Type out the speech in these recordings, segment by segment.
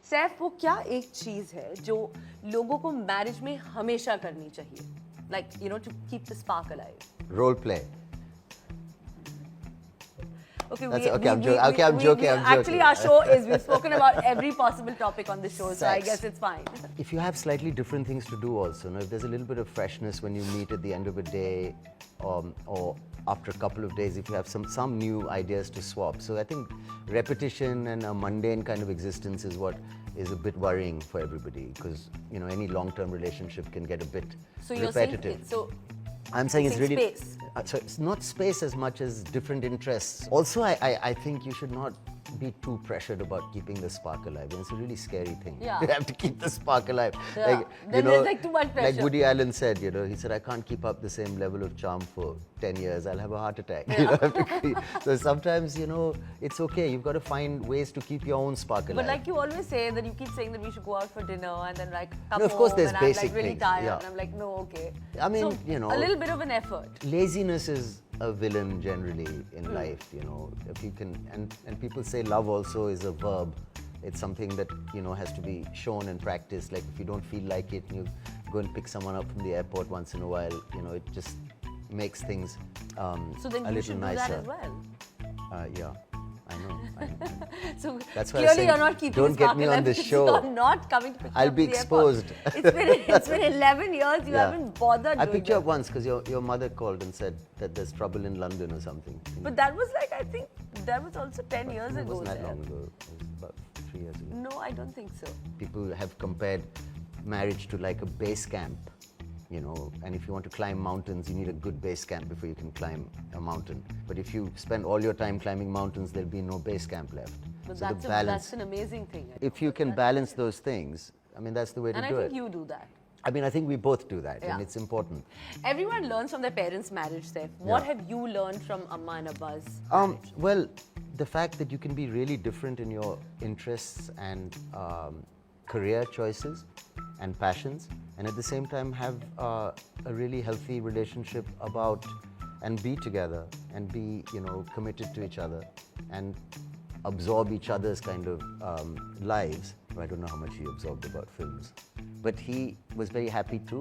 सैफ, वो क्या एक चीज है जो लोगों को मैरिज में हमेशा करनी चाहिए, like you know, to keep the spark alive? Role play. Okay, I'm joking. Actually, our show is, we've spoken about every possible topic on the show, so I guess it's fine. If you have slightly different things to do also, if there's a little bit of freshness when you meet at the end of a day, or after a couple of days, if you have some new ideas to swap. So I think repetition and a mundane kind of existence is what is a bit worrying for everybody, because any long-term relationship can get a bit repetitive. I'm saying it's really space. So it's not space as much as different interests. Also, I think you should not be too pressured about keeping the spark alive. And it's a really scary thing. Yeah. You have to keep the spark alive. Yeah. Then there's like too much pressure. Like Woody Allen said, he said, I can't keep up the same level of charm for 10 years. I'll have a heart attack. Yeah. So sometimes, it's okay. You've got to find ways to keep your own spark alive. But like you always say, that you keep saying that we should go out for dinner and then like come of course, home there's and basic I'm like really things. tired Yeah. and I'm like, no, okay. I mean, so, a little bit of an effort. Laziness is a villain generally in life, if you can, and people say love also is a verb. It's something that has to be shown and practiced. Like if you don't feel like it, and you go and pick someone up from the airport once in a while, it just makes things So then a you little should nicer. do that as well. Yeah, I know. So that's why clearly you're not keeping don't get me on the show. You're not coming to pick I'll up be the exposed. It's been 11 years. You haven't bothered. I doing picked you that. up once because your mother called and said that there's trouble in London or something. But that was like, I think that was also 10 years ago. It wasn't that Sir. long ago. It was about 3 years ago. No, I don't think so. People have compared marriage to like a base camp, and if you want to climb mountains, you need a good base camp before you can climb a mountain. But if you spend all your time climbing mountains, there'll be no base camp left. But So that's an amazing thing. If you can balance those things, that's the way to and do I it. think you do that. I think we both do that, Yeah. and it's important. Everyone learns from their parents' marriage, Saif. What have you learned from Amma and Abba's marriage? Well, the fact that you can be really different in your interests and career choices and passions, and at the same time have a really healthy relationship about and be together and be committed to each other and absorb each other's kind of lives. I don't know how much he absorbed about films, but he was very happy to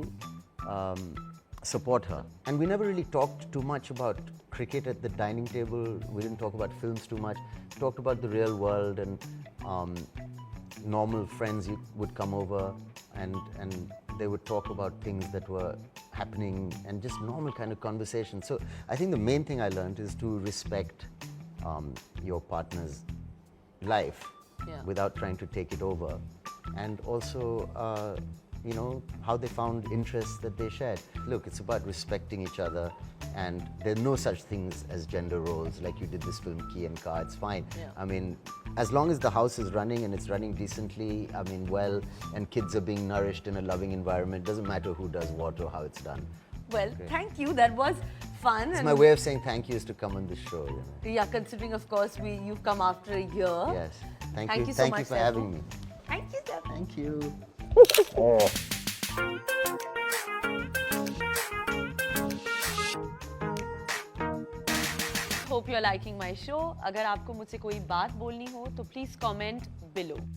support her. And we never really talked too much about cricket at the dining table. We didn't talk about films too much. We talked about the real world, and normal friends would come over and they would talk about things that were happening and just normal kind of conversation. So I think the main thing I learned is to respect your partner's life without trying to take it over, and also how they found interests that they shared. Look, it's about respecting each other, and there are no such things as gender roles. Like you did this film Key and Car, it's fine. Yeah. As long as the house is running and it's running decently, well, and kids are being nourished in a loving environment, doesn't matter who does what or how it's done. Well, thank you. That was fun. It's my way of saying thank you is to come on this show. Yeah, considering of course you've come after a year. Yes. Thank you. So Thank much, you for Saif. having me. Thank you, Saif. Thank you. Hope you're liking my show. अगर आपको मुझसे कोई बात बोलनी हो तो please comment below.